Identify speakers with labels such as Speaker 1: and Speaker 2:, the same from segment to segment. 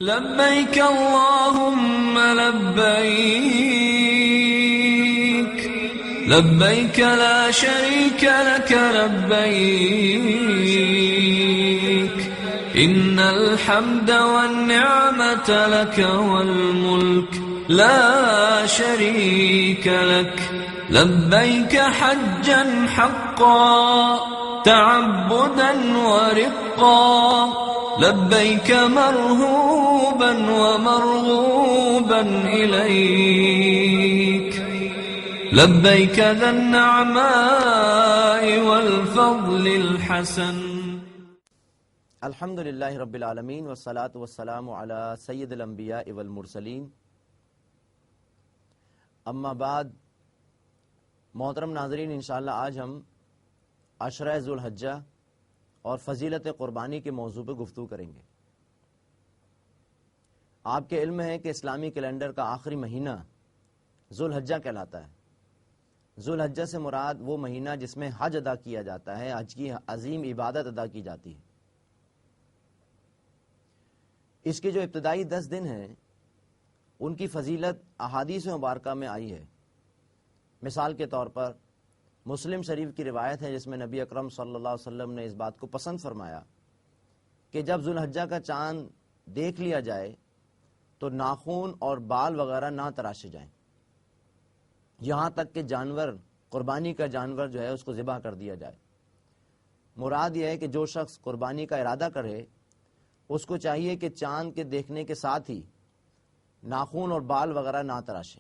Speaker 1: لبيك اللهم لبيك لبيك لا شريك لك لبيك إن الحمد والنعمة لك والملك لا شريك لك لبيك حجا حقا تعبدا ورقا لبيك مرهوبا ومرغوبا إليك لبيك ذا النعماء والفضل الحسن.
Speaker 2: الحمد للہ رب العالمین والصلاة والسلام علی سید الانبیاء والمرسلین. اما بعد، محترم ناظرین، انشاءاللہ آج ہم عشرہ ذو الحجہ اور فضیلت قربانی کے موضوع پہ گفتگو کریں گے. آپ کے علم ہے کہ اسلامی کیلنڈر کا آخری مہینہ ذو الحجہ کہلاتا ہے. ذو الحجہ سے مراد وہ مہینہ جس میں حج ادا کیا جاتا ہے، حج کی عظیم عبادت ادا کی جاتی ہے. اس کے جو ابتدائی 10 دن ہیں ان کی فضیلت احادیث مبارکہ میں آئی ہے. مثال کے طور پر مسلم شریف کی روایت ہے جس میں نبی اکرم صلی اللہ علیہ وسلم نے اس بات کو پسند فرمایا کہ جب ذو الحجہ کا چاند دیکھ لیا جائے تو ناخن اور بال وغیرہ نہ تراشے جائیں، یہاں تک کہ جانور، قربانی کا جانور جو ہے اس کو ذبح کر دیا جائے. مراد یہ ہے کہ جو شخص قربانی کا ارادہ کرے اس کو چاہیے کہ چاند کے دیکھنے کے ساتھ ہی ناخن اور بال وغیرہ نہ تراشے.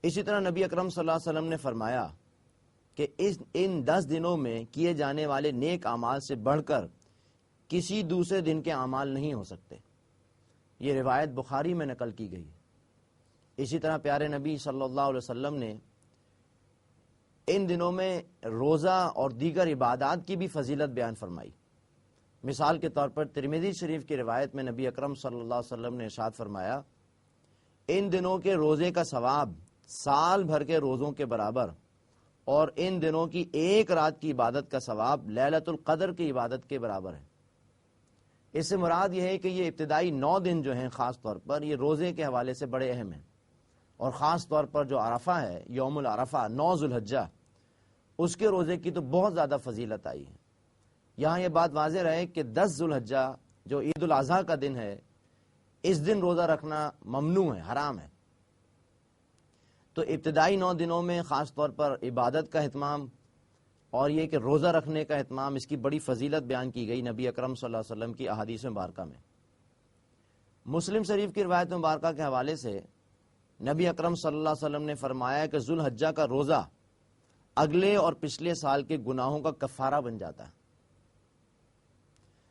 Speaker 2: اسی طرح نبی اکرم صلی اللہ علیہ وسلم نے فرمایا کہ ان 10 دنوں میں کیے جانے والے نیک اعمال سے بڑھ کر کسی دوسرے دن کے اعمال نہیں ہو سکتے. یہ روایت بخاری میں نقل کی گئی. اسی طرح پیارے نبی صلی اللہ علیہ وسلم نے ان دنوں میں روزہ اور دیگر عبادات کی بھی فضیلت بیان فرمائی. مثال کے طور پر ترمذی شریف کی روایت میں نبی اکرم صلی اللہ علیہ وسلم نے ارشاد فرمایا، ان دنوں کے روزے کا ثواب سال بھر کے روزوں کے برابر، اور ان دنوں کی ایک رات کی عبادت کا ثواب لیلۃ القدر کی عبادت کے برابر ہے. اس سے مراد یہ ہے کہ یہ ابتدائی 9 دن جو ہیں خاص طور پر یہ روزے کے حوالے سے بڑے اہم ہیں، اور خاص طور پر جو عرفہ ہے، یوم العرفہ 9 ذو الحجہ، اس کے روزے کی تو بہت زیادہ فضیلت آئی ہے. یہاں یہ بات واضح رہے کہ 10 ذو الحجہ جو عید الاضحیٰ کا دن ہے، اس دن روزہ رکھنا ممنوع ہے، حرام ہے. تو ابتدائی 9 دنوں میں خاص طور پر عبادت کا اہتمام اور یہ کہ روزہ رکھنے کا اہتمام، اس کی بڑی فضیلت بیان کی گئی نبی اکرم صلی اللہ علیہ وسلم کی احادیث مبارکہ میں. مسلم شریف کی روایت مبارکہ کے حوالے سے نبی اکرم صلی اللہ علیہ وسلم نے فرمایا کہ ذو الحجہ کا روزہ اگلے اور پچھلے سال کے گناہوں کا کفارہ بن جاتا ہے.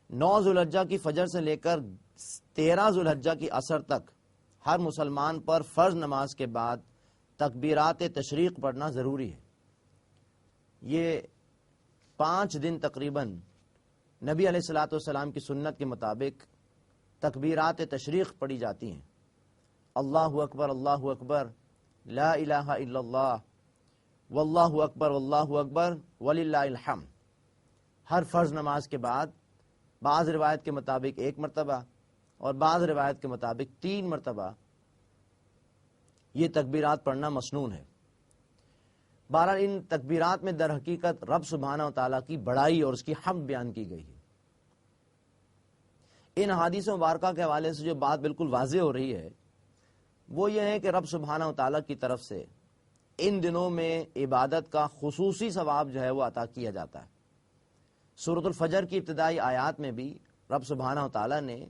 Speaker 2: 9 ذو الحجہ کی فجر سے لے کر 13 ذو الحجہ کی عصر تک ہر مسلمان پر فرض نماز کے بعد تکبیرات تشریق پڑھنا ضروری ہے. یہ 5 دن تقریباً نبی علیہ الصلوۃ والسلام کی سنت کے مطابق تکبیرات تشریق پڑھی جاتی ہیں. اللہ اکبر اللہ اکبر، لا الہ الا اللہ، واللہ اکبر واللہ اکبر وللہ الحمد. ہر فرض نماز کے بعد بعض روایت کے مطابق 1 مرتبہ اور بعض روایت کے مطابق 3 مرتبہ یہ تکبیرات پڑھنا مسنون ہے. بہرحال ان تکبیرات میں در حقیقت رب سبحانہ و تعالیٰ کی بڑائی اور اس کی حمد بیان کی گئی ہے. ان حدیث مبارکہ کے حوالے سے جو بات بالکل واضح ہو رہی ہے وہ یہ ہے کہ رب سبحانہ و تعالیٰ کی طرف سے ان دنوں میں عبادت کا خصوصی ثواب جو ہے وہ عطا کیا جاتا ہے. سورۃ الفجر کی ابتدائی آیات میں بھی رب سبحانہ و تعالیٰ نے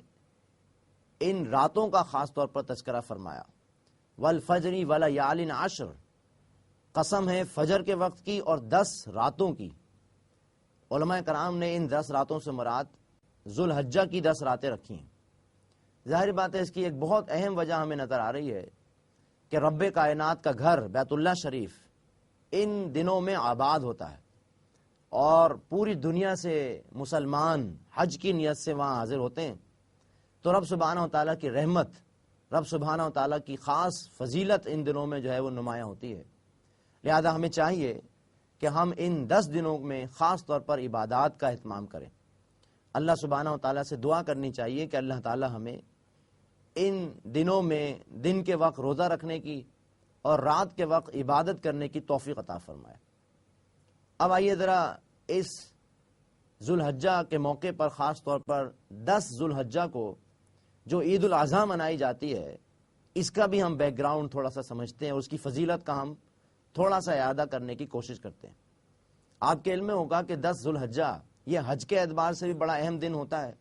Speaker 2: ان راتوں کا خاص طور پر تذکرہ فرمایا. والفجر ولیال عشر، قسم ہے فجر کے وقت کی اور 10 راتوں کی. علماء کرام نے ان 10 راتوں سے مراد ذو الحجہ کی 10 راتیں رکھی ہیں. ظاہر بات ہے اس کی ایک بہت اہم وجہ ہمیں نظر آ رہی ہے کہ رب کائنات کا گھر بیت اللہ شریف ان دنوں میں آباد ہوتا ہے، اور پوری دنیا سے مسلمان حج کی نیت سے وہاں حاضر ہوتے ہیں. تو رب سبحانہ و تعالیٰ کی رحمت، رب سبحانہ و تعالیٰ کی خاص فضیلت ان دنوں میں جو ہے وہ نمایاں ہوتی ہے. لہذا ہمیں چاہیے کہ ہم ان 10 دنوں میں خاص طور پر عبادات کا اہتمام کریں. اللہ سبحانہ و تعالیٰ سے دعا کرنی چاہیے کہ اللہ تعالیٰ ہمیں ان دنوں میں دن کے وقت روزہ رکھنے کی اور رات کے وقت عبادت کرنے کی توفیق عطا فرمائے۔ اب آئیے ذرا اس ذوالحجہ کے موقع پر، خاص طور پر 10 ذوالحجہ کو جو عید الاضحیٰ منائی جاتی ہے، اس کا بھی ہم بیک گراؤنڈ تھوڑا سا سمجھتے ہیں، اس کی فضیلت کا ہم تھوڑا سا اعادہ کرنے کی کوشش کرتے ہیں۔ آپ کے علم میں ہوگا کہ 10 ذوالحجہ یہ حج کے اعتبار سے بھی بڑا اہم دن ہوتا ہے۔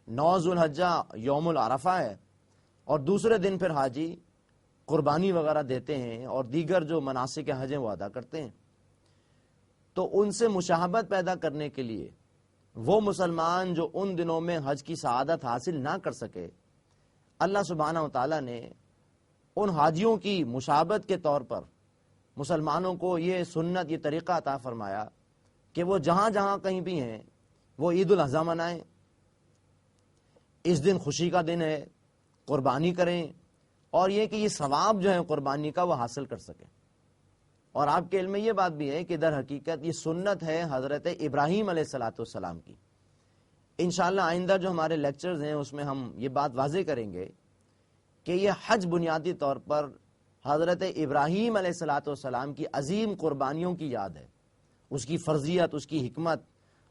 Speaker 2: 9 ذوالحجہ یوم العرفہ ہے، اور دوسرے دن پھر حاجی قربانی وغیرہ دیتے ہیں اور دیگر جو مناسک حج ہیں وہ ادا کرتے ہیں۔ تو ان سے مشابہت پیدا کرنے کے لیے وہ مسلمان جو ان دنوں میں حج کی سعادت حاصل نہ کر سکے، اللہ سبحانہ و تعالیٰ نے ان حاجیوں کی مشابہت کے طور پر مسلمانوں کو یہ سنت، یہ طریقہ عطا فرمایا کہ وہ جہاں جہاں کہیں بھی ہیں وہ عید الاضحیٰ منائیں، اس دن خوشی کا دن ہے، قربانی کریں، اور یہ کہ یہ ثواب جو ہے قربانی کا وہ حاصل کر سکیں۔ اور آپ کے علم میں یہ بات بھی ہے کہ در حقیقت یہ سنت ہے حضرت ابراہیم علیہ السلام کی۔ انشاءاللہ آئندہ جو ہمارے لیکچرز ہیں اس میں ہم یہ بات واضح کریں گے کہ یہ حج بنیادی طور پر حضرت ابراہیم علیہ السلام کی عظیم قربانیوں کی یاد ہے، اس کی فرضیت، اس کی حکمت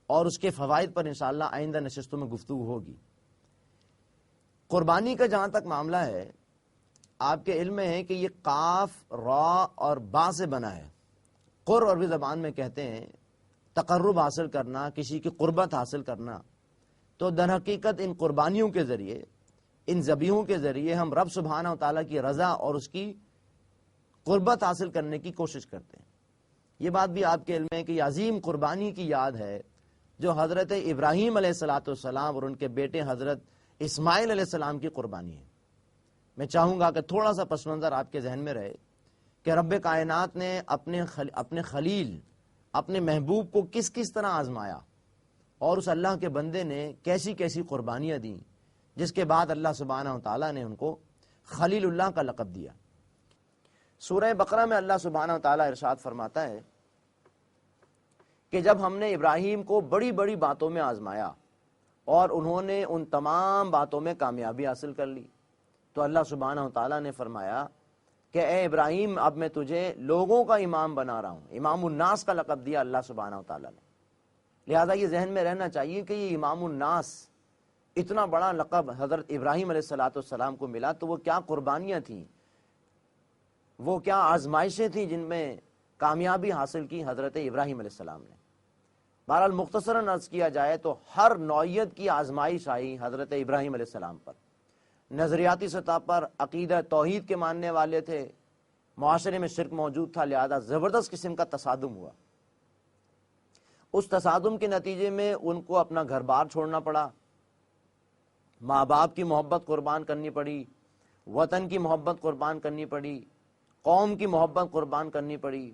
Speaker 2: اور اس کے فوائد پر انشاءاللہ آئندہ نشستوں میں گفتگو ہوگی۔ قربانی کا جہاں تک معاملہ ہے، آپ کے علم میں ہے کہ یہ قاف، را اور با سے بنا ہے۔ قر عربی زبان میں کہتے ہیں تقرب حاصل کرنا، کسی کی قربت حاصل کرنا۔ تو در حقیقت ان قربانیوں کے ذریعے، ان ذبیحوں کے ذریعے ہم رب سبحانہ و تعالیٰ کی رضا اور اس کی قربت حاصل کرنے کی کوشش کرتے ہیں۔ یہ بات بھی آپ کے علم میں ہے کہ یہ عظیم قربانی کی یاد ہے جو حضرت ابراہیم علیہ السلام اور ان کے بیٹے حضرت اسماعیل علیہ السلام کی قربانی ہے۔ میں چاہوں گا کہ تھوڑا سا پس منظر آپ کے ذہن میں رہے کہ رب کائنات نے اپنے خلیل، اپنے محبوب کو کس کس طرح آزمایا، اور اس اللہ کے بندے نے کیسی کیسی قربانیاں دیں، جس کے بعد اللہ سبحانہ و تعالیٰ نے ان کو خلیل اللہ کا لقب دیا۔ سورہ بقرہ میں اللہ سبحانہ و تعالیٰ ارشاد فرماتا ہے کہ جب ہم نے ابراہیم کو بڑی بڑی باتوں میں آزمایا اور انہوں نے ان تمام باتوں میں کامیابی حاصل کر لی، تو اللہ سبحانہ و تعالیٰ نے فرمایا کہ اے ابراہیم، اب میں تجھے لوگوں کا امام بنا رہا ہوں۔ امام الناس کا لقب دیا اللہ سبحانہ و تعالیٰ نے۔ لہذا یہ ذہن میں رہنا چاہیے کہ یہ امام الناس اتنا بڑا لقب حضرت ابراہیم علیہ السلام کو ملا، تو وہ کیا قربانیاں تھیں، وہ کیا آزمائشیں تھیں جن میں کامیابی حاصل کی حضرت ابراہیم علیہ السلام نے۔ بہرحال مختصراً عرض کیا جائے تو ہر نوعیت کی آزمائش آئی حضرت ابراہیم علیہ السلام پر۔ نظریاتی سطح پر عقیدہ توحید کے ماننے والے تھے، معاشرے میں شرک موجود تھا، لہذا زبردست قسم کا تصادم ہوا۔ اس تصادم کے نتیجے میں ان کو اپنا گھر بار چھوڑنا پڑا، ماں باپ کی محبت قربان کرنی پڑی، وطن کی محبت قربان کرنی پڑی، قوم کی محبت قربان کرنی پڑی۔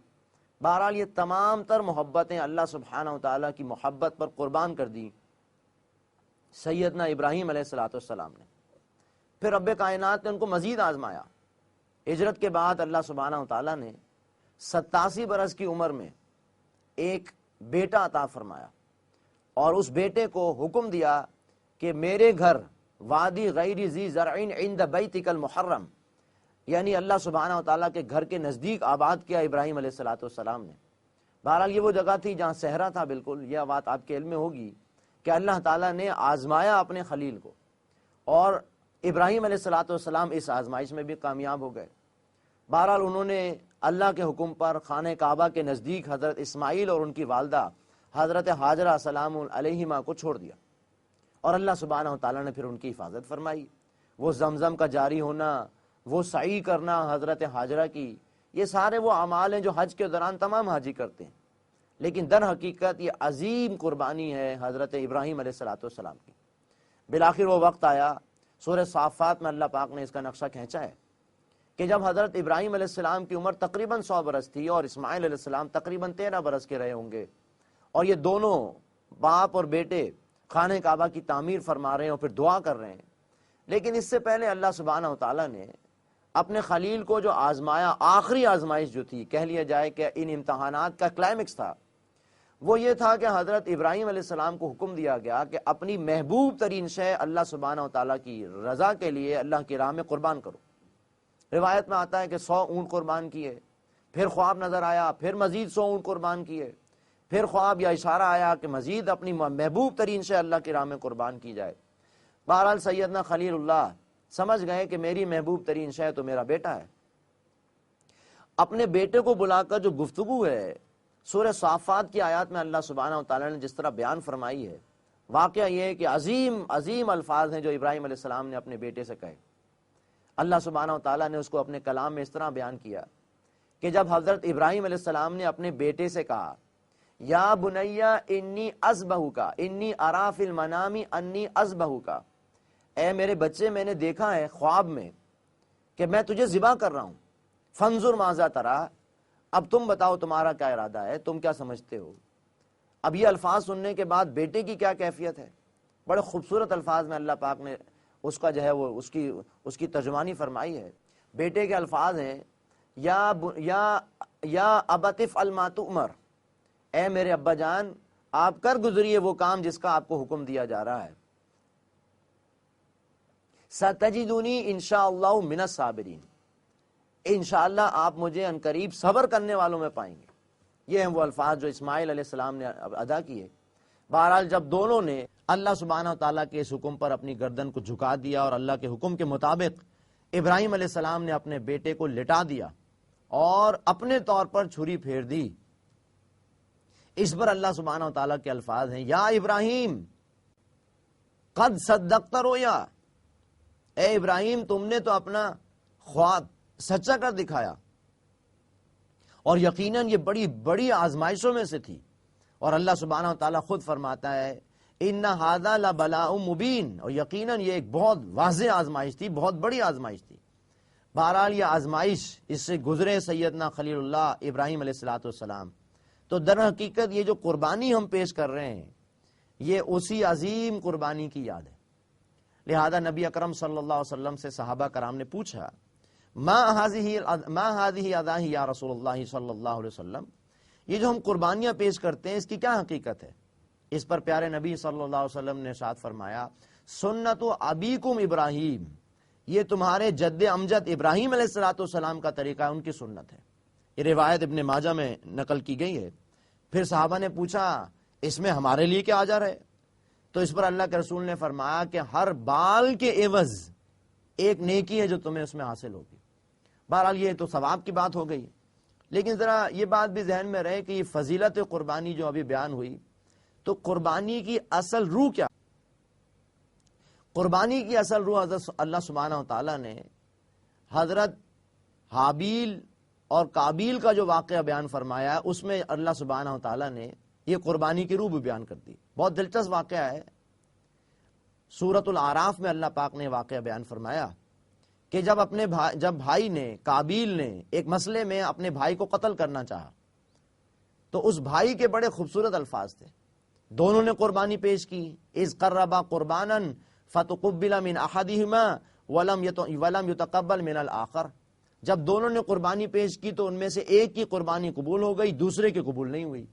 Speaker 2: بہرحال یہ تمام تر محبتیں اللہ سبحانہ و تعالیٰ کی محبت پر قربان کر دی سیدنا ابراہیم علیہ السلام نے۔ پھر رب کائنات نے ان کو مزید آزمایا۔ ہجرت کے بعد اللہ سبحانہ و تعالیٰ نے 87 برس کی عمر میں ایک بیٹا عطا فرمایا، اور اس بیٹے کو حکم دیا کہ میرے گھر وادی غیر ذی زرع عند بیتک المحرم، یعنی اللہ سبحانہ و تعالیٰ کے گھر کے نزدیک آباد کیا ابراہیم علیہ السلام نے۔ بہرحال یہ وہ جگہ تھی جہاں صحرا تھا، بالکل یہ بات آپ کے علم میں ہوگی کہ اللہ تعالیٰ نے آزمایا اپنے خلیل کو، اور ابراہیم علیہ السلام اس آزمائش میں بھی کامیاب ہو گئے۔ بہرحال انہوں نے اللہ کے حکم پر خانہ کعبہ کے نزدیک حضرت اسماعیل اور ان کی والدہ حضرت حاجرہ سلام علیہما کو چھوڑ دیا، اور اللہ سبحانہ و تعالیٰ نے پھر ان کی حفاظت فرمائی۔ وہ زمزم کا جاری ہونا، وہ سعی کرنا حضرت حاجرہ کی، یہ سارے وہ اعمال ہیں جو حج کے دوران تمام حاجی کرتے ہیں، لیکن در حقیقت یہ عظیم قربانی ہے حضرت ابراہیم علیہ السلام کی۔ بالآخر وہ وقت آیا، سورہ صافات میں اللہ پاک نے اس کا نقشہ کھینچا ہے کہ جب حضرت ابراہیم علیہ السلام کی عمر تقریباً 100 برس تھی اور اسماعیل علیہ السلام تقریباً 13 برس کے رہے ہوں گے، اور یہ دونوں باپ اور بیٹے خانہ کعبہ کی تعمیر فرما رہے ہیں اور پھر دعا کر رہے ہیں، لیکن اس سے پہلے اللہ سبحانہ و تعالیٰ نے اپنے خلیل کو جو آزمایا، آخری آزمائش جو تھی، کہہ لیا جائے کہ ان امتحانات کا کلائمیکس تھا، وہ یہ تھا کہ حضرت ابراہیم علیہ السلام کو حکم دیا گیا کہ اپنی محبوب ترین شے اللہ سبحانہ و تعالیٰ کی رضا کے لیے اللہ کی راہ میں قربان کرو۔ روایت میں آتا ہے کہ 100 اونٹ قربان کیے، پھر خواب نظر آیا، پھر مزید 100 اونٹ قربان کیے، پھر خواب یا اشارہ آیا کہ مزید اپنی محبوب ترین شے اللہ کی راہ میں قربان کی جائے۔ بہرحال سیدنا خلیل اللہ سمجھ گئے کہ میری محبوب ترین شے تو میرا بیٹا ہے۔ اپنے بیٹے کو بلا کر جو گفتگو ہے سورہ صافات کی آیات میں اللہ سبحانہ و تعالیٰ نے جس طرح بیان فرمائی ہے، واقعہ یہ ہے کہ عظیم عظیم الفاظ ہیں جو ابراہیم علیہ السلام نے اپنے بیٹے سے کہے۔ اللہ سبحانہ و تعالیٰ نے اس کو اپنے کلام میں اس طرح بیان کیا کہ جب حضرت ابراہیم علیہ السلام نے اپنے بیٹے سے کہا یا بنیا انی اذبحک انی اری فی المنام انی اذبحک، اے میرے بچے میں نے دیکھا ہے خواب میں کہ میں تجھے ذبح کر رہا ہوں، فانظر ماذا تری، اب تم بتاؤ تمہارا کیا ارادہ ہے، تم کیا سمجھتے ہو۔ اب یہ الفاظ سننے کے بعد بیٹے کی کیا کیفیت ہے، بڑے خوبصورت الفاظ میں اللہ پاک نے اس کا جو ہے وہ اس کی ترجمانی فرمائی ہے۔ بیٹے کے الفاظ ہیں یا ابت افعل ما تؤمر، اے میرے ابا جان آپ کر گزریے وہ کام جس کا آپ کو حکم دیا جا رہا ہے، ستجدونی انشاءاللہ من الصابرین، انشاءاللہ آپ مجھے عنقریب صبر کرنے والوں میں پائیں گے۔ یہ ہیں وہ الفاظ جو اسماعیل علیہ السلام نے ادا کیے۔ بہرحال جب دونوں نے اللہ سبحانہ و تعالیٰ کے اس حکم پر اپنی گردن کو جھکا دیا اور اللہ کے حکم کے مطابق ابراہیم علیہ السلام نے اپنے بیٹے کو لٹا دیا اور اپنے طور پر چھری پھیر دی، اس پر اللہ سبحانہ و تعالیٰ کے الفاظ ہیں یا ابراہیم قد صدقت رؤیا، اے ابراہیم تم نے تو اپنا خواب سچا کر دکھایا، اور یقیناً یہ بڑی بڑی آزمائشوں میں سے تھی، اور اللہ سبحانہ و تعالیٰ خود فرماتا ہے ان ھذا لبلاء مبین، اور یقیناً یہ ایک بہت واضح آزمائش تھی، بہت بڑی آزمائش تھی۔ بہرحال یہ آزمائش اس سے گزرے سیدنا خلیل اللہ ابراہیم علیہ الصلوۃ والسلام، تو در حقیقت یہ جو قربانی ہم پیش کر رہے ہیں یہ اسی عظیم قربانی کی یاد ہے۔ لہذا نبی اکرم صلی اللہ علیہ وسلم سے صحابہ کرام نے پوچھا ما هذه اضاحی یا رسول اللہ صلی اللہ علیہ وسلم، یہ جو ہم قربانیاں پیش کرتے ہیں اس کی کیا حقیقت ہے؟ اس پر پیارے نبی صلی اللہ علیہ وسلم نے ارشاد فرمایا سنت ابیکم ابراہیم، یہ تمہارے جد امجد ابراہیم علیہ الصلوۃ والسلام کا طریقہ ہے، ان کی سنت ہے۔ یہ روایت ابن ماجہ میں نقل کی گئی ہے۔ پھر صحابہ نے پوچھا اس میں ہمارے لیے کیا اجر ہے؟ تو اس پر اللہ کے رسول نے فرمایا کہ ہر بال کے عوض ایک نیکی ہے جو تمہیں اس میں حاصل ہوگی۔ بہرحال یہ تو ثواب کی بات ہو گئی، لیکن ذرا یہ بات بھی ذہن میں رہے کہ یہ فضیلت قربانی جو ابھی بیان ہوئی، تو قربانی کی اصل روح کیا؟ قربانی کی اصل روح حضرت اللہ سبحانہ و تعالیٰ نے حضرت حابیل اور قابیل کا جو واقعہ بیان فرمایا ہے اس میں اللہ سبحانہ و تعالیٰ نے یہ قربانی کی روح بھی بیان کر دی۔ بہت دلچسپ واقعہ ہے۔ سورۃ الاعراف میں اللہ پاک نے واقعہ بیان فرمایا کہ جب بھائی نے قابیل نے ایک مسئلے میں اپنے بھائی کو قتل کرنا چاہا تو اس بھائی کے بڑے خوبصورت الفاظ تھے، دونوں نے قربانی پیش کی، اذ قربا قربانا فتقبل من احدہما ولم یتقبل من الاخر، جب دونوں نے قربانی پیش کی تو ان میں سے ایک کی قربانی قبول ہو گئی، دوسرے کی قبول نہیں ہوئی،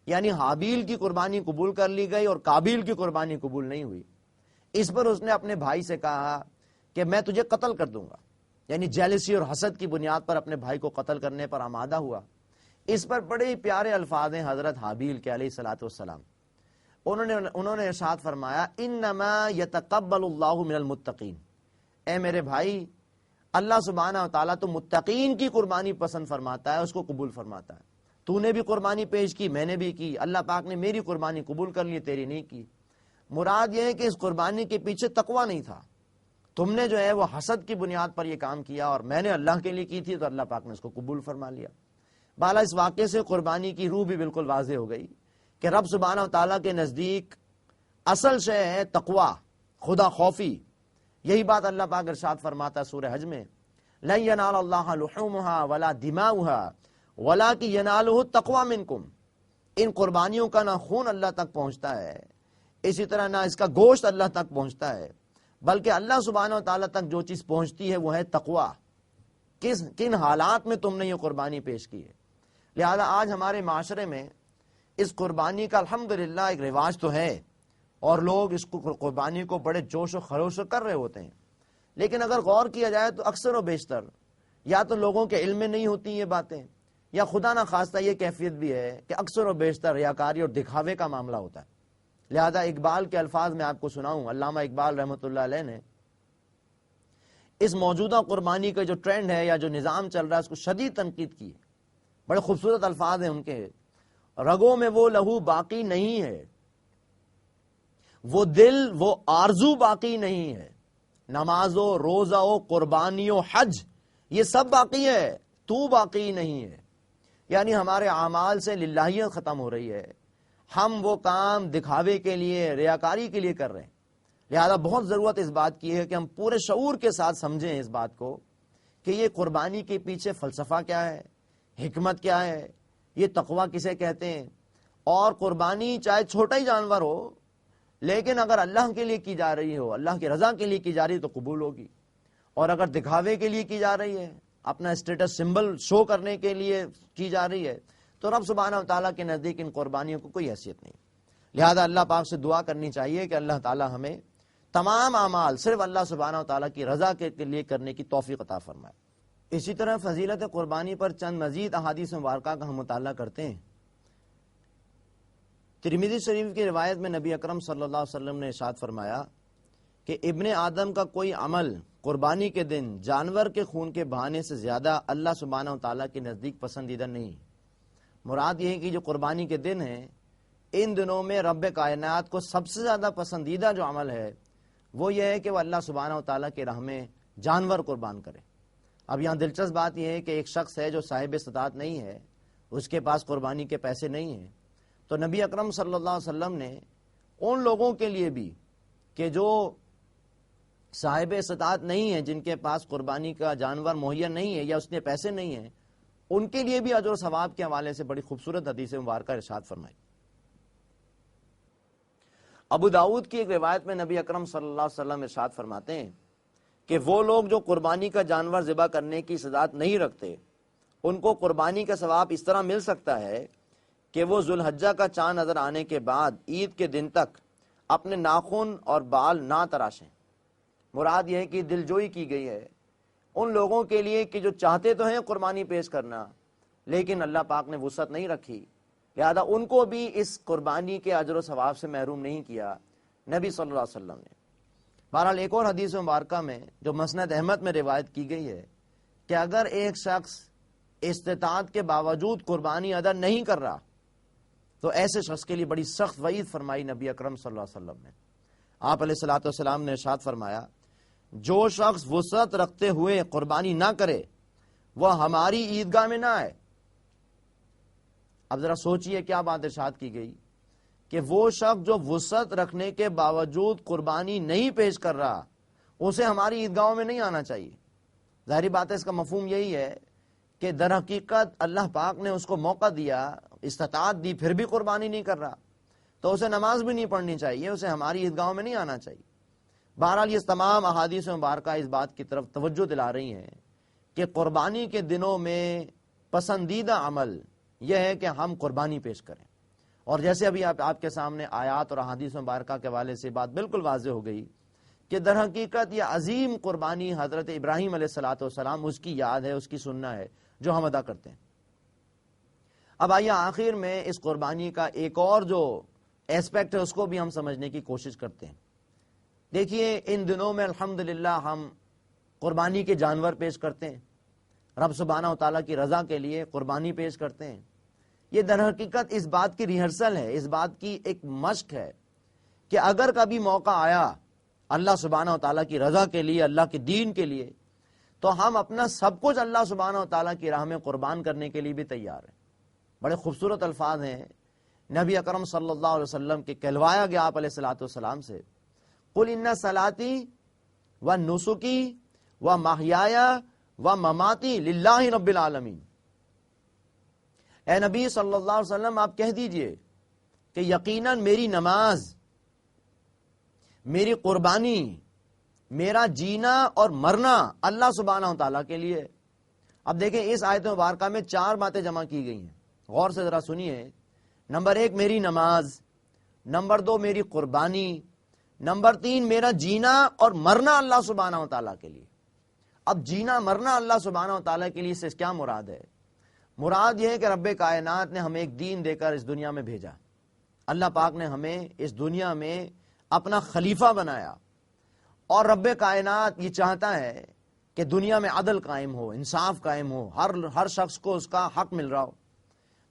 Speaker 2: یعنی حابیل کی قربانی قبول کر لی گئی اور قابیل کی قربانی قبول نہیں ہوئی۔ اس پر اس نے اپنے بھائی سے کہا کہ میں تجھے قتل کر دوں گا، یعنی جیلسی اور حسد کی بنیاد پر اپنے بھائی کو قتل کرنے پر آمادہ ہوا۔ اس پر بڑے پیارے الفاظ ہیں حضرت حابیل کے علیہ الصلوۃ والسلام، انہوں نے ارشاد فرمایا انما یتقبل اللہ من المتقین، اے میرے بھائی اللہ سبحانہ و تعالیٰ تو متقین کی قربانی پسند فرماتا ہے، اس کو قبول فرماتا ہے۔ تو نے بھی قربانی پیش کی، میں نے بھی کی، اللہ پاک نے میری قربانی قبول کر لی، تیری نہیں کی۔ مراد یہ ہے کہ اس قربانی کے پیچھے تقوی نہیں تھا، تم نے جو ہے وہ حسد کی بنیاد پر یہ کام کیا اور میں نے اللہ کے لیے کی تھی تو اللہ پاک نے اس کو قبول فرما لیا۔ بالا اس واقعے سے قربانی کی روح بھی بالکل واضح ہو گئی کہ رب سبحانہ و تعالیٰ کے نزدیک اصل شے ہے تقوی، خدا خوفی۔ یہی بات اللہ پاک ارشاد فرماتا ہے سورہ حج میں لن ینال اللہ لحومها ولا دماؤها ولکن ینالہ التقوی منکم، ان قربانیوں کا نہ خون اللہ تک پہنچتا ہے، اسی طرح نہ اس کا گوشت اللہ تک پہنچتا ہے، بلکہ اللہ سبحانہ و تعالیٰ تک جو چیز پہنچتی ہے وہ ہے تقوی، کن حالات میں تم نے یہ قربانی پیش کی ہے۔ لہذا آج ہمارے معاشرے میں اس قربانی کا الحمدللہ ایک رواج تو ہے اور لوگ اس قربانی کو بڑے جوش و خروش سے کر رہے ہوتے ہیں، لیکن اگر غور کیا جائے تو اکثر و بیشتر یا تو لوگوں کے علم میں نہیں ہوتی یہ باتیں، یا خدا نہ خواستہ یہ کیفیت بھی ہے کہ اکثر و بیشتر ریاکاری اور دکھاوے کا معاملہ ہوتا ہے۔ لہذا اقبال کے الفاظ میں آپ کو سناؤں، علامہ اقبال رحمۃ اللہ علیہ نے اس موجودہ قربانی کا جو ٹرینڈ ہے یا جو نظام چل رہا ہے اس کو شدید تنقید کی ہے۔ بڑے خوبصورت الفاظ ہیں ان کے، رگوں میں وہ لہو باقی نہیں ہے، وہ دل وہ آرزو باقی نہیں ہے، نماز و روزہ و قربانی و حج یہ سب باقی ہے، تو باقی نہیں ہے۔ یعنی ہمارے اعمال سے للہیت ختم ہو رہی ہے، ہم وہ کام دکھاوے کے لیے، ریاکاری کے لیے کر رہے ہیں۔ لہذا بہت ضرورت اس بات کی ہے کہ ہم پورے شعور کے ساتھ سمجھیں اس بات کو کہ یہ قربانی کے پیچھے فلسفہ کیا ہے، حکمت کیا ہے، یہ تقویٰ کسے کہتے ہیں، اور قربانی چاہے چھوٹا ہی جانور ہو لیکن اگر اللہ کے لیے کی جا رہی ہو، اللہ کی رضا کے لیے کی جا رہی ہے تو قبول ہوگی، اور اگر دکھاوے کے لیے کی جا رہی ہے، اپنا اسٹیٹس سمبل شو کرنے کے لیے کی جا رہی ہے، تو رب سبحانہ و تعالیٰ کے نزدیک ان قربانیوں کو کوئی حیثیت نہیں۔ لہذا اللہ پاک سے دعا کرنی چاہیے کہ اللہ تعالیٰ ہمیں تمام اعمال صرف اللہ سبحانہ و تعالیٰ کی رضا کے لیے کرنے کی توفیق عطا فرمائے۔ اسی طرح فضیلت قربانی پر چند مزید احادیث مبارکہ کا ہم مطالعہ کرتے ہیں۔ ترمذی شریف کی روایت میں نبی اکرم صلی اللہ علیہ وسلم نے ارشاد فرمایا کہ ابن آدم کا کوئی عمل قربانی کے دن جانور کے خون کے بہانے سے زیادہ اللہ سبحانہ و تعالیٰ کے نزدیک پسندیدہ نہیں۔ مراد یہ ہے کہ جو قربانی کے دن ہیں ان دنوں میں رب کائنات کو سب سے زیادہ پسندیدہ جو عمل ہے وہ یہ ہے کہ وہ اللہ سبحانہ و تعالیٰ کے راہ میں جانور قربان کرے۔ اب یہاں دلچسپ بات یہ ہے کہ ایک شخص ہے جو صاحب استطاعت نہیں ہے، اس کے پاس قربانی کے پیسے نہیں ہیں، تو نبی اکرم صلی اللہ علیہ وسلم نے ان لوگوں کے لیے بھی کہ جو صاحب استطاعت نہیں ہے، جن کے پاس قربانی کا جانور مہیا نہیں ہے یا اس کے پیسے نہیں ہیں، ان کے لیے بھی اجر و ثواب کے حوالے سے بڑی خوبصورت حدیث مبارکہ ارشاد فرمائی۔ ابو داؤد کی ایک روایت میں نبی اکرم صلی اللہ علیہ وسلم ارشاد فرماتے ہیں کہ وہ لوگ جو قربانی کا جانور ذبح کرنے کی استطاعت نہیں رکھتے ان کو قربانی کا ثواب اس طرح مل سکتا ہے کہ وہ ذوالحجہ کا چاند نظر آنے کے بعد عید کے دن تک اپنے ناخن اور بال نہ تراشیں۔ مراد یہ ہے کہ دل جوئی کی گئی ہے ان لوگوں کے لیے کہ جو چاہتے تو ہیں قربانی پیش کرنا لیکن اللہ پاک نے وسعت نہیں رکھی، لہذا ان کو بھی اس قربانی کے اجر و ثواب سے محروم نہیں کیا نبی صلی اللہ علیہ وسلم نے۔ بہرحال ایک اور حدیث مبارکہ میں جو مسند احمد میں روایت کی گئی ہے کہ اگر ایک شخص استطاعت کے باوجود قربانی ادا نہیں کر رہا تو ایسے شخص کے لیے بڑی سخت وعید فرمائی نبی اکرم صلی اللہ علیہ وسلم نے۔ آپ علیہ الصلوۃ والسلام نے ارشاد فرمایا جو شخص وسعت رکھتے ہوئے قربانی نہ کرے وہ ہماری عیدگاہ میں نہ آئے۔ اب ذرا سوچئے کیا بات ارشاد کی گئی کہ وہ شخص جو وسعت رکھنے کے باوجود قربانی نہیں پیش کر رہا اسے ہماری عیدگاہوں میں نہیں آنا چاہیے۔ ظاہری بات ہے اس کا مفہوم یہی ہے کہ در حقیقت اللہ پاک نے اس کو موقع دیا، استطاعت دی، پھر بھی قربانی نہیں کر رہا تو اسے نماز بھی نہیں پڑھنی چاہیے، اسے ہماری عیدگاہوں میں نہیں آنا چاہیے۔ بہرحال یہ تمام احادیث مبارکہ اس بات کی طرف توجہ دلا رہی ہیں کہ قربانی کے دنوں میں پسندیدہ عمل یہ ہے کہ ہم قربانی پیش کریں، اور جیسے ابھی آپ کے سامنے آیات اور احادیث مبارکہ کے حوالے سے بات بالکل واضح ہو گئی کہ در حقیقت یہ عظیم قربانی حضرت ابراہیم علیہ الصلوۃ والسلام اس کی یاد ہے، اس کی سننا ہے جو ہم ادا کرتے ہیں۔ اب آئیے آخر میں اس قربانی کا ایک اور جو ایسپیکٹ ہے اس کو بھی ہم سمجھنے کی کوشش کرتے ہیں۔ دیکھیے ان دنوں میں الحمدللہ ہم قربانی کے جانور پیش کرتے ہیں، رب سبحانہ و تعالیٰ کی رضا کے لیے قربانی پیش کرتے ہیں۔ یہ در حقیقت اس بات کی ریہرسل ہے، اس بات کی ایک مشق ہے کہ اگر کبھی موقع آیا اللہ سبحانہ و تعالیٰ کی رضا کے لیے، اللہ کے دین کے لیے، تو ہم اپنا سب کچھ اللہ سبحانہ و تعالیٰ کی راہ میں قربان کرنے کے لیے بھی تیار ہیں۔ بڑے خوبصورت الفاظ ہیں نبی اکرم صلی اللہ علیہ وسلم کے کہلوایا گیا آپ علیہ الصلوۃ والسلام سے، قل ان صلاتی و نسکی و محیای و مماتی للہ رب العالمین۔ اے نبی صلی اللہ علیہ وسلم آپ کہہ دیجئے کہ یقیناً میری نماز، میری قربانی، میرا جینا اور مرنا اللہ سبحانہ و تعالیٰ کے لیے۔ اب دیکھیں اس آیت مبارکہ میں 4 باتیں جمع کی گئی ہیں، غور سے ذرا سنیے۔ نمبر 1 میری نماز، نمبر 2 میری قربانی، نمبر 3 میرا جینا اور مرنا اللہ سبحانہ و تعالیٰ کے لیے۔ اب جینا مرنا اللہ سبحانہ و تعالیٰ کے لیے سے کیا مراد ہے؟ مراد یہ ہے کہ رب کائنات نے ہمیں ایک دین دے کر اس دنیا میں بھیجا، اللہ پاک نے ہمیں اس دنیا میں اپنا خلیفہ بنایا، اور رب کائنات یہ چاہتا ہے کہ دنیا میں عدل قائم ہو، انصاف قائم ہو، ہر شخص کو اس کا حق مل رہا ہو۔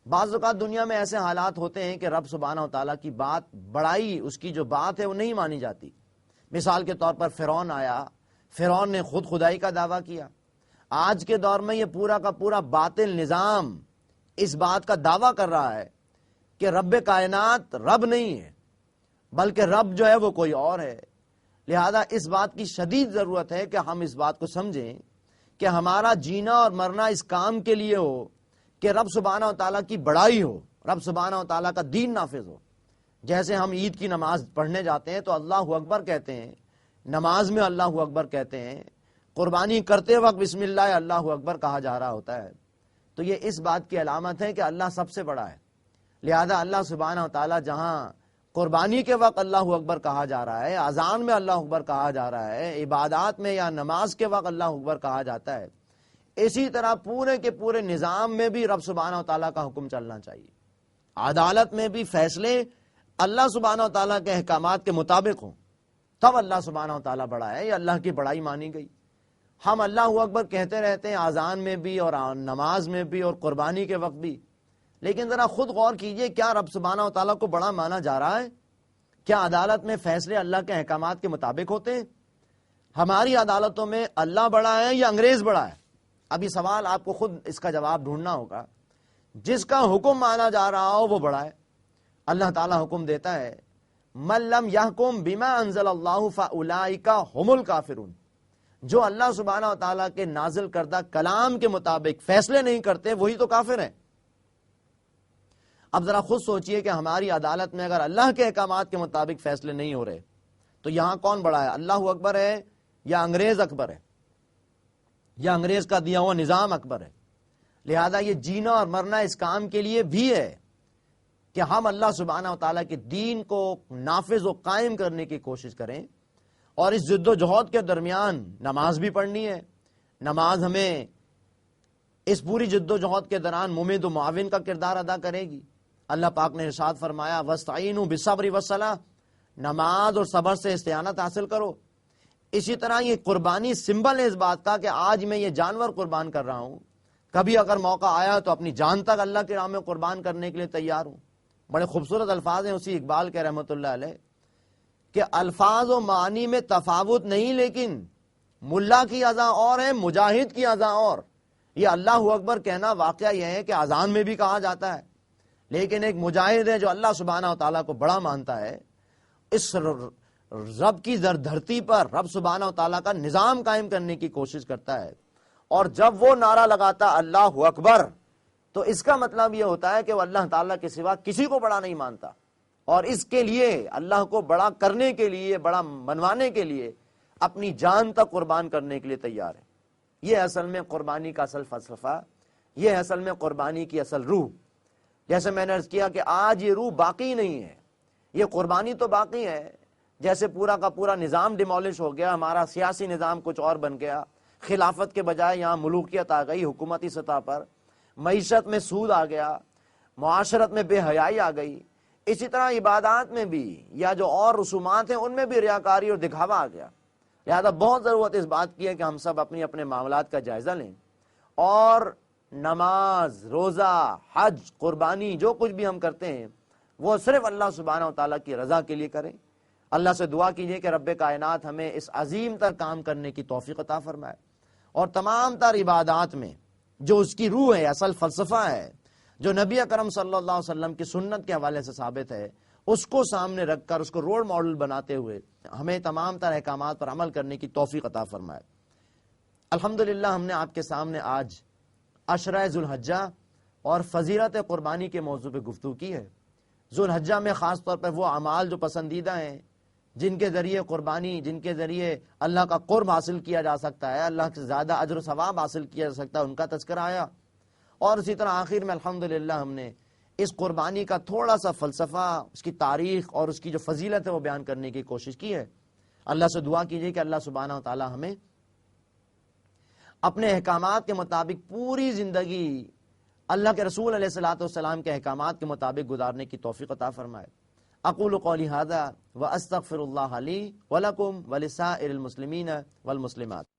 Speaker 2: بعض اوقات دنیا میں ایسے حالات ہوتے ہیں کہ رب سبحانہ و تعالیٰ کی بات، بڑائی اس کی جو بات ہے وہ نہیں مانی جاتی۔ مثال کے طور پر فرعون آیا، فرعون نے خود خدائی کا دعویٰ کیا۔ آج کے دور میں یہ پورا کا پورا باطل نظام اس بات کا دعویٰ کر رہا ہے کہ رب کائنات رب نہیں ہے، بلکہ رب جو ہے وہ کوئی اور ہے۔ لہذا اس بات کی شدید ضرورت ہے کہ ہم اس بات کو سمجھیں کہ ہمارا جینا اور مرنا اس کام کے لیے ہو کہ رب سبحانہ و تعالیٰ کی بڑائی ہو، رب سبحانہ و تعالیٰ کا دین نافذ ہو۔ جیسے ہم عید کی نماز پڑھنے جاتے ہیں تو اللہ اکبر کہتے ہیں، نماز میں اللہ اکبر کہتے ہیں، قربانی کرتے وقت بسم اللہ اللہ اکبر کہا جا رہا ہوتا ہے، تو یہ اس بات کی علامت ہے کہ اللہ سب سے بڑا ہے۔ لہذا اللہ سبحانہ و تعالیٰ جہاں قربانی کے وقت اللہ اکبر کہا جا رہا ہے، اذان میں اللہ اکبر کہا جا رہا ہے، عبادات میں یا نماز کے وقت اللہ اکبر کہا جاتا ہے، اسی طرح پورے کے پورے نظام میں بھی رب سبحانہ و تعالیٰ کا حکم چلنا چاہیے۔ عدالت میں بھی فیصلے اللہ سبحانہ و تعالیٰ کے احکامات کے مطابق ہوں، تب اللہ سبحانہ و تعالیٰ بڑا ہے، یہ اللہ کی بڑائی مانی گئی۔ ہم اللہ اکبر کہتے رہتے ہیں اذان میں بھی اور نماز میں بھی اور قربانی کے وقت بھی، لیکن ذرا خود غور کیجئے، کیا رب سبحانہ و تعالیٰ کو بڑا مانا جا رہا ہے؟ کیا عدالت میں فیصلے اللہ کے احکامات کے مطابق ہوتے ہیں؟ ہماری عدالتوں میں اللہ بڑا ہے یا انگریز بڑا ہے؟ ابھی سوال آپ کو خود اس کا جواب ڈھونڈنا ہوگا۔ جس کا حکم مانا جا رہا ہو وہ بڑا ہے۔ اللہ تعالیٰ حکم دیتا ہے من لم یحکم بما انزل اللہ فاولئک هم الکافرون، جو اللہ سبحانہ و تعالیٰ کے نازل کردہ کلام کے مطابق فیصلے نہیں کرتے وہی تو کافر ہیں۔ اب ذرا خود سوچئے کہ ہماری عدالت میں اگر اللہ کے احکامات کے مطابق فیصلے نہیں ہو رہے تو یہاں کون بڑا ہے؟ اللہ اکبر ہے یا انگریز اکبر ہے، یا انگریز کا دیا ہوا نظام اکبر ہے؟ لہذا یہ جینا اور مرنا اس کام کے لیے بھی ہے کہ ہم اللہ سبحانہ و تعالیٰ کے دین کو نافذ و قائم کرنے کی کوشش کریں، اور اس جد و جہد کے درمیان نماز بھی پڑھنی ہے۔ نماز ہمیں اس پوری جد و جہد کے دوران ممید و معاون کا کردار ادا کرے گی۔ اللہ پاک نے ارشاد فرمایا وَاسْتَعِینُوا بِالصَّبْرِ وَالصَّلَاةِ، نماز اور صبر سے استعانت حاصل کرو۔ اسی طرح یہ قربانی سمبل ہے اس بات کا کہ آج میں یہ جانور قربان کر رہا ہوں، کبھی اگر موقع آیا تو اپنی جان تک اللہ کی راہ میں قربان کرنے کے لیے تیار ہوں۔ بڑے خوبصورت الفاظ ہیں اسی اقبال کے رحمۃ اللہ علیہ کہ الفاظ و معنی میں تفاوت نہیں، لیکن ملا کی اذان اور ہے، مجاہد کی اذان اور۔ یہ اللہ اکبر کہنا واقعہ یہ ہے کہ اذان میں بھی کہا جاتا ہے، لیکن ایک مجاہد ہے جو اللہ سبحانہ و تعالیٰ کو بڑا مانتا ہے، اس رب کی دھرتی پر رب سبحانہ و تعالیٰ کا نظام قائم کرنے کی کوشش کرتا ہے، اور جب وہ نعرہ لگاتا اللہ اکبر تو اس کا مطلب یہ ہوتا ہے کہ وہ اللہ تعالیٰ کے سوا کسی کو بڑا نہیں مانتا، اور اس کے لیے اللہ کو بڑا کرنے کے لیے، بڑا منوانے کے لیے اپنی جان تک قربان کرنے کے لیے تیار ہے۔ یہ اصل میں قربانی کا اصل فلسفہ، یہ اصل میں قربانی کی اصل روح۔ جیسے میں نے عرض کیا کہ آج یہ روح باقی نہیں ہے، یہ قربانی تو باقی ہے، جیسے پورا کا پورا نظام ڈیمولش ہو گیا، ہمارا سیاسی نظام کچھ اور بن گیا، خلافت کے بجائے یہاں ملوکیت آ گئی حکومتی سطح پر، معیشت میں سود آ گیا، معاشرت میں بے حیائی آ گئی، اسی طرح عبادات میں بھی یا جو اور رسومات ہیں ان میں بھی ریاکاری اور دکھاوا آ گیا۔ لہذا بہت ضرورت اس بات کی ہے کہ ہم سب اپنے اپنے معاملات کا جائزہ لیں، اور نماز، روزہ، حج، قربانی جو کچھ بھی ہم کرتے ہیں وہ صرف اللہ سبحانہ و تعالیٰ کی رضا کے لیے کریں۔ اللہ سے دعا کیجئے کہ رب کائنات ہمیں اس عظیم تر کام کرنے کی توفیق عطا فرمائے، اور تمام تر عبادات میں جو اس کی روح ہے، اصل فلسفہ ہے، جو نبی اکرم صلی اللہ علیہ وسلم کی سنت کے حوالے سے ثابت ہے، اس کو سامنے رکھ کر اس کو رول ماڈل بناتے ہوئے ہمیں تمام تر احکامات پر عمل کرنے کی توفیق عطا فرمائے۔ الحمدللہ ہم نے آپ کے سامنے آج عشرہ ذوالحجہ اور فضیلت قربانی کے موضوع پہ گفتگو کی ہے۔ ذوالحجہ میں خاص طور پر وہ اعمال جو پسندیدہ ہیں، جن کے ذریعے قربانی، جن کے ذریعے اللہ کا قرب حاصل کیا جا سکتا ہے، اللہ سے زیادہ اجر و ثواب حاصل کیا جا سکتا ہے، ان کا تذکرہ آیا، اور اسی طرح آخر میں الحمدللہ ہم نے اس قربانی کا تھوڑا سا فلسفہ، اس کی تاریخ اور اس کی جو فضیلت ہے وہ بیان کرنے کی کوشش کی ہے۔ اللہ سے دعا کیجیے کہ اللہ سبحانہ و تعالی ہمیں اپنے احکامات کے مطابق پوری زندگی اللہ کے رسول علیہ الصلوۃ والسلام کے احکامات کے مطابق گزارنے کی توفیق عطا فرمائے۔ اقول قولی ھذا واستغفر اللہ لی ولکم ولسائر المسلمین والمسلمات۔